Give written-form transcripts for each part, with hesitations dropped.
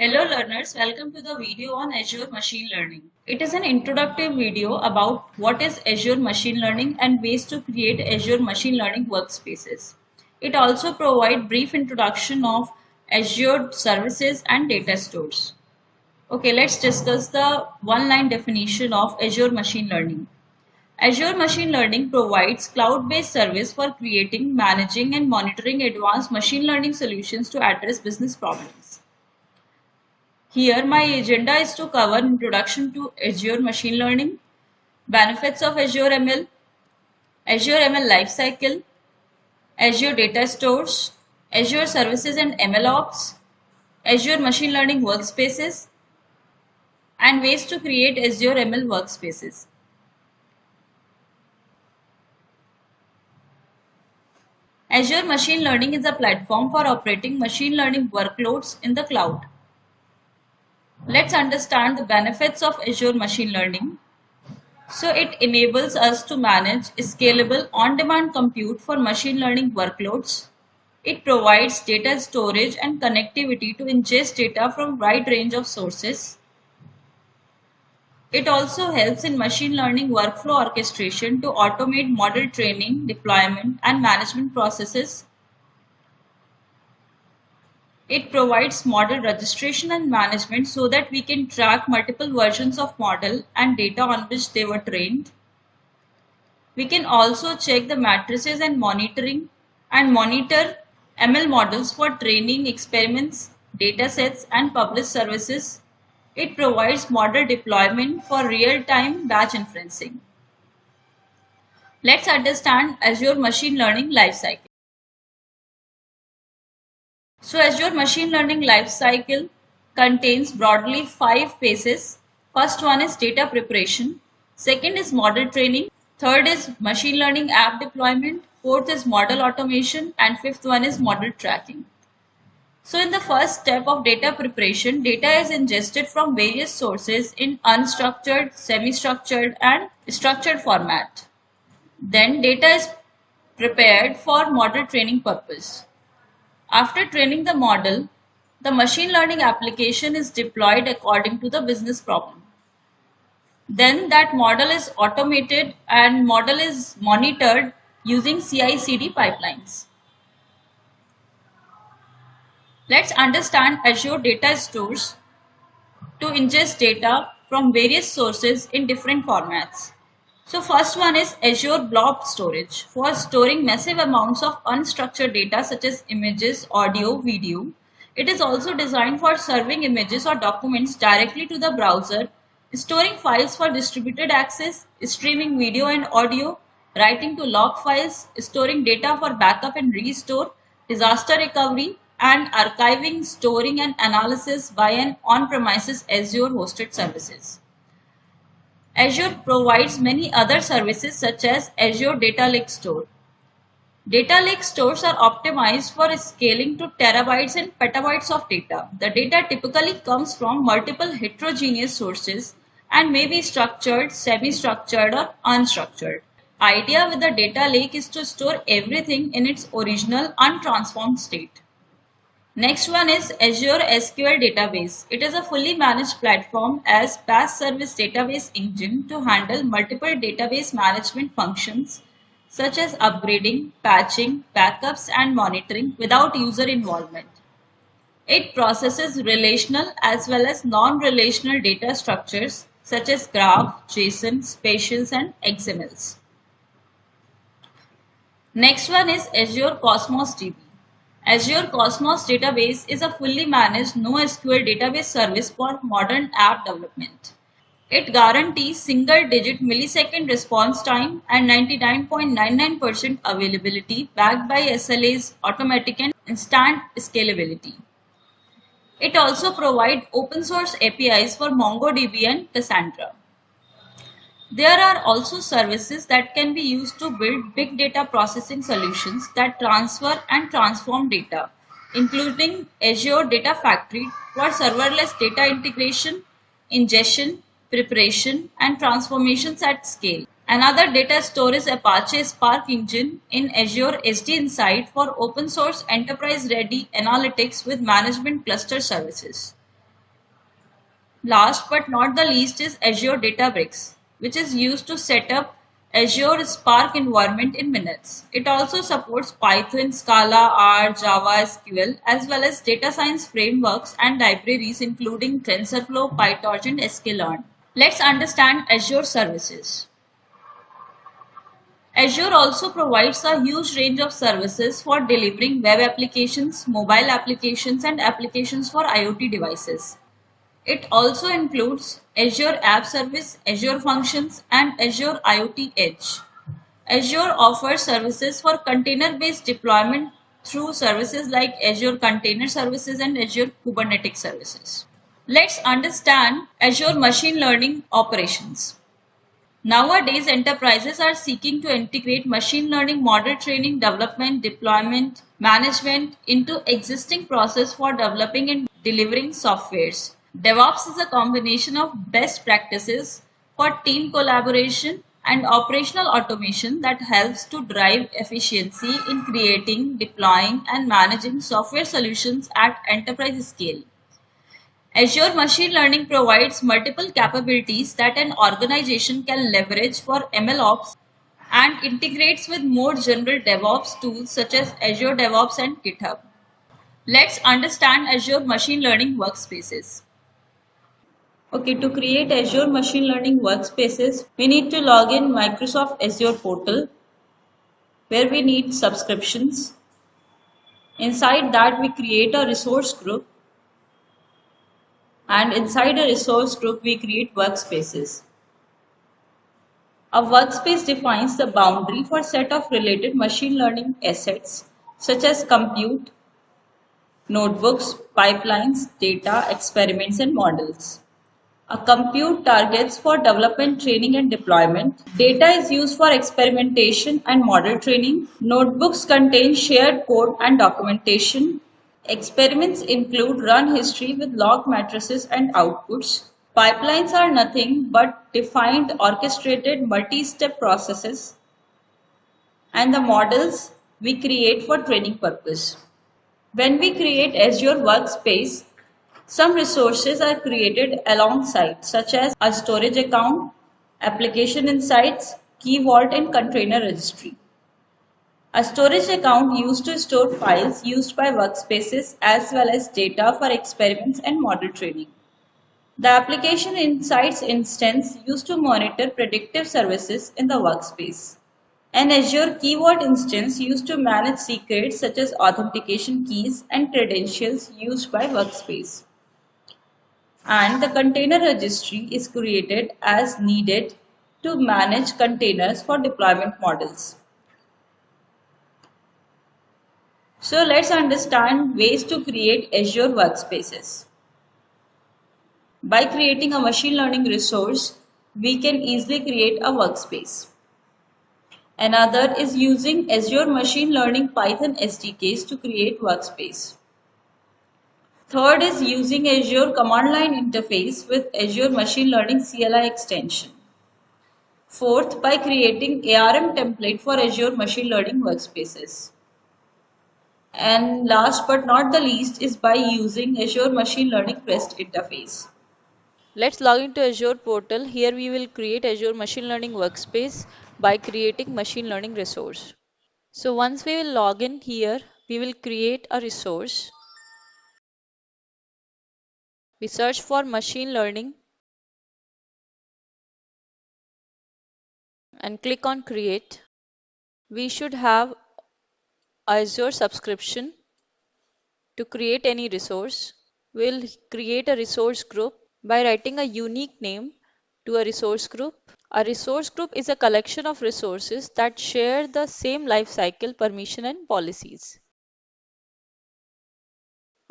Hello learners, welcome to the video on Azure Machine Learning. It is an introductory video about what is Azure Machine Learning and ways to create Azure Machine Learning workspaces. It also provides brief introduction of Azure services and data stores. Okay, let's discuss the one-line definition of Azure Machine Learning. Azure Machine Learning provides cloud-based service for creating, managing and monitoring advanced machine learning solutions to address business problems. Here my agenda is to cover introduction to Azure Machine Learning, benefits of Azure ML, Azure ML Lifecycle, Azure Data Stores, Azure Services and MLOps, Azure Machine Learning Workspaces, and ways to create Azure ML Workspaces. Azure Machine Learning is a platform for operating machine learning workloads in the cloud. Let's understand the benefits of Azure Machine Learning. So it enables us to manage scalable on-demand compute for machine learning workloads. It provides data storage and connectivity to ingest data from a wide range of sources. It also helps in machine learning workflow orchestration to automate model training, deployment, and management processes. It provides model registration and management so that we can track multiple versions of model and data on which they were trained. We can also check the matrices and monitor ML models for training experiments, datasets, and published services. It provides model deployment for real-time batch inferencing. Let's understand Azure Machine Learning Lifecycle. So Azure Machine Learning Lifecycle contains broadly 5 phases. First one is data preparation. Second is model training. Third is machine learning app deployment. Fourth is model automation. And fifth one is model tracking. So in the first step of data preparation, data is ingested from various sources in unstructured, semi-structured and structured format. Then data is prepared for model training purpose. After training the model, the machine learning application is deployed according to the business problem. Then that model is automated and model is monitored using CI/CD pipelines. Let's understand Azure Data Stores to ingest data from various sources in different formats. So first one is Azure Blob Storage for storing massive amounts of unstructured data such as images, audio, video. It is also designed for serving images or documents directly to the browser, storing files for distributed access, streaming video and audio, writing to log files, storing data for backup and restore, disaster recovery, and archiving, storing and analysis by an on-premises Azure hosted services. Azure provides many other services such as Azure Data Lake Store. Data lake stores are optimized for scaling to terabytes and petabytes of data. The data typically comes from multiple heterogeneous sources and may be structured, semi-structured or unstructured. Idea with the data lake is to store everything in its original untransformed state. Next one is Azure SQL Database. It is a fully managed platform as PaaS service database engine to handle multiple database management functions such as upgrading, patching, backups and monitoring without user involvement. It processes relational as well as non-relational data structures such as graph, JSON, spatials and XMLs. Next one is Azure Cosmos DB. Azure Cosmos Database is a fully managed NoSQL database service for modern app development. It guarantees single-digit millisecond response time and 99.99% availability backed by SLAs, automatic and instant scalability. It also provides open source APIs for MongoDB and Cassandra. There are also services that can be used to build big data processing solutions that transfer and transform data, including Azure Data Factory for serverless data integration, ingestion, preparation, and transformations at scale. Another data store is Apache Spark Engine in Azure SD Insight for open source enterprise ready analytics with management cluster services. Last but not the least is Azure Databricks, which is used to set up Azure Spark environment in minutes. It also supports Python, Scala, R, Java, SQL, as well as data science frameworks and libraries including TensorFlow, PyTorch, and sklearn. Let's understand Azure services. Azure also provides a huge range of services for delivering web applications, mobile applications, and applications for IoT devices. It also includes Azure App Service, Azure Functions, and Azure IoT Edge. Azure offers services for container-based deployment through services like Azure Container Services and Azure Kubernetes Services. Let's understand Azure Machine Learning Operations. Nowadays, enterprises are seeking to integrate machine learning model training, development, deployment, management into existing process for developing and delivering softwares. DevOps is a combination of best practices for team collaboration and operational automation that helps to drive efficiency in creating, deploying, and managing software solutions at enterprise scale. Azure Machine Learning provides multiple capabilities that an organization can leverage for MLOps and integrates with more general DevOps tools such as Azure DevOps and GitHub. Let's understand Azure Machine Learning Workspaces. Okay, to create Azure Machine Learning Workspaces, we need to log in Microsoft Azure portal where we need subscriptions. Inside that, we create a resource group, and inside a resource group, we create workspaces. A workspace defines the boundary for a set of related machine learning assets such as compute, notebooks, pipelines, data, experiments, and models. A compute targets for development, training, and deployment. Data is used for experimentation and model training. Notebooks contain shared code and documentation. Experiments include run history with log matrices and outputs. Pipelines are nothing but defined orchestrated multi-step processes, and the models we create for training purpose. When we create Azure Workspace, some resources are created alongside, such as a storage account, application insights, key vault, and container registry. A storage account used to store files used by workspaces as well as data for experiments and model training. The application insights instance used to monitor predictive services in the workspace. An Azure Key Vault instance used to manage secrets such as authentication keys and credentials used by workspace. And the container registry is created as needed to manage containers for deployment models. So let's understand ways to create Azure workspaces. By creating a machine learning resource, we can easily create a workspace. Another is using Azure Machine Learning Python SDKs to create workspace. Third is using Azure command line interface with Azure Machine Learning CLI extension. Fourth, by creating ARM template for Azure Machine Learning workspaces. And last but not the least is by using Azure Machine Learning REST interface. Let's log into Azure portal. Here we will create Azure Machine Learning Workspace by creating machine learning resource. So once we will log in here, we will create a resource. We search for machine learning and click on create. We should have Azure subscription to create any resource. We'll create a resource group by writing a unique name to a resource group. A resource group is a collection of resources that share the same lifecycle, permission, and policies.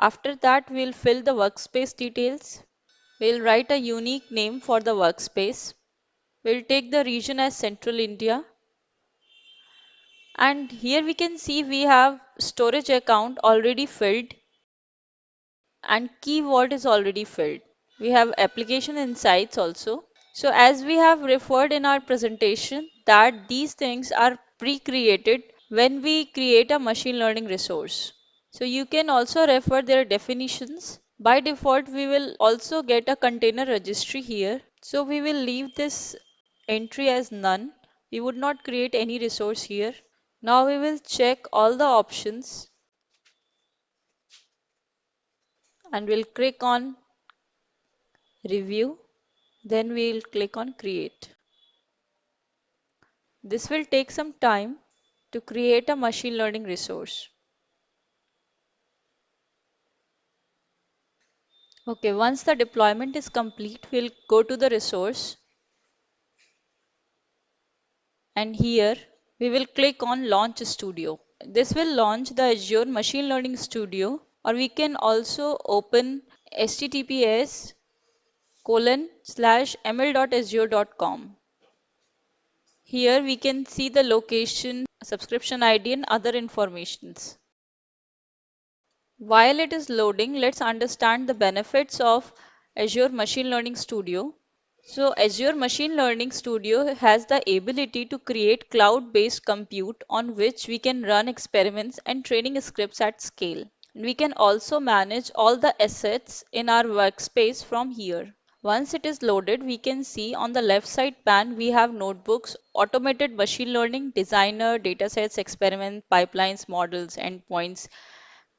After that, we'll fill the workspace details. We'll write a unique name for the workspace. We'll take the region as Central India. And here we can see we have storage account already filled and key vault is already filled. We have application insights also. So as we have referred in our presentation that these things are pre-created when we create a machine learning resource. So you can also refer their definitions By default, we will also get a container registry here. So we will leave this entry as none. We would not create any resource here. Now we will check all the options and we'll click on review. Then we'll click on create. This will take some time to create a machine learning resource. Okay, once the deployment is complete, we'll go to the resource and here we will click on Launch Studio. This will launch the Azure Machine Learning Studio, or we can also open https://ml.azure.com. Here we can see the location, subscription ID and other informations. While it is loading, let's understand the benefits of Azure Machine Learning Studio. So Azure Machine Learning Studio has the ability to create cloud-based compute on which we can run experiments and training scripts at scale. We can also manage all the assets in our workspace from here. Once it is loaded, we can see on the left side pane we have notebooks, automated machine learning, designer, datasets, experiment, pipelines, models, endpoints,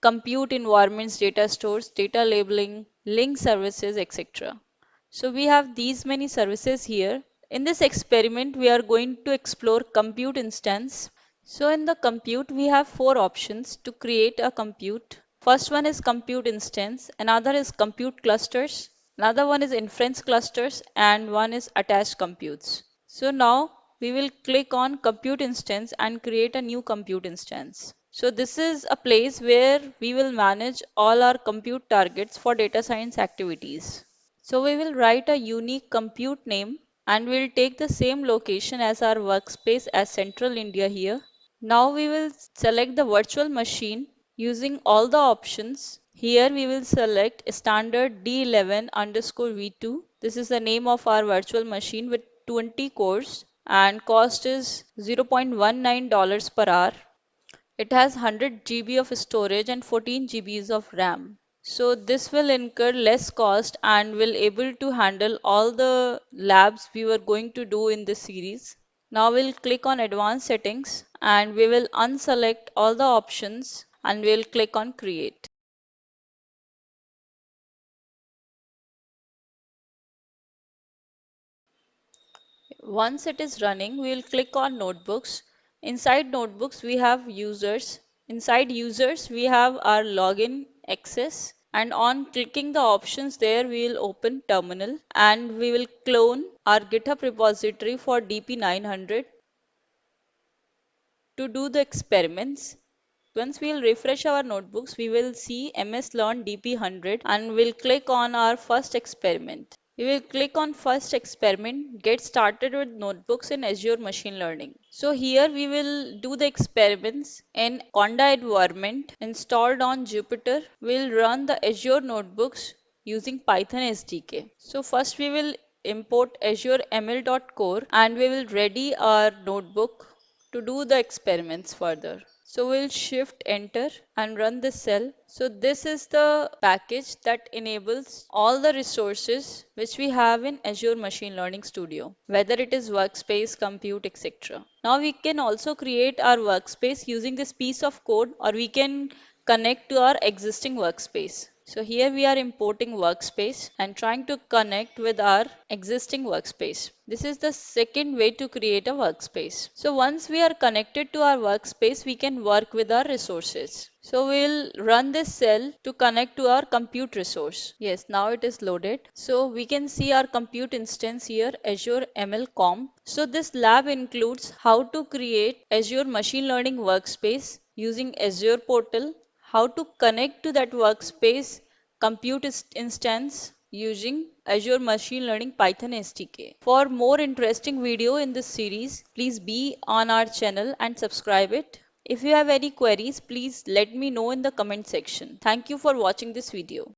compute environments, data stores, data labeling, link services, etc. So we have these many services here. In this experiment, we are going to explore compute instance. So in the compute, we have four options to create a compute. First one is compute instance, another is compute clusters, another one is inference clusters, and one is attached computes. So now we will click on compute instance and create a new compute instance. So this is a place where we will manage all our compute targets for data science activities. So we will write a unique compute name and we'll take the same location as our workspace as Central India here. Now we will select the virtual machine using all the options. Here we will select standard D11 underscore V2. This is the name of our virtual machine with 20 cores and cost is $0.19 per hour. It has 100 GB of storage and 14 GBs of RAM. So this will incur less cost and will able to handle all the labs we were going to do in this series. Now we'll click on advanced settings and we will unselect all the options and we'll click on create. Once it is running, we will click on notebooks. Inside notebooks, we have users. Inside users, we have our login access. And on clicking the options there, we will open terminal and we will clone our GitHub repository for DP900 to do the experiments. Once we'll refresh our notebooks, we will see MS Learn DP100 and we'll click on our first experiment. We will click on first experiment, get started with notebooks in Azure Machine Learning. So here we will do the experiments in Conda environment installed on Jupyter. We'll run the Azure notebooks using Python SDK. So first we will import Azure ML.core and we will ready our notebook to do the experiments further. So we'll shift enter and run this cell. So this is the package that enables all the resources which we have in Azure Machine Learning Studio, whether it is workspace, compute, etc. Now we can also create our workspace using this piece of code or we can connect to our existing workspace. So here we are importing workspace and trying to connect with our existing workspace. This is the second way to create a workspace. So once we are connected to our workspace, we can work with our resources. So we'll run this cell to connect to our compute resource. Yes, now it is loaded. So we can see our compute instance here, Azure ML.com. So this lab includes how to create Azure Machine Learning Workspace using Azure Portal, how to connect to that workspace compute instance using Azure Machine Learning Python SDK. For more interesting video in this series, please be on our channel and subscribe it. If you have any queries, please let me know in the comment section. Thank you for watching this video.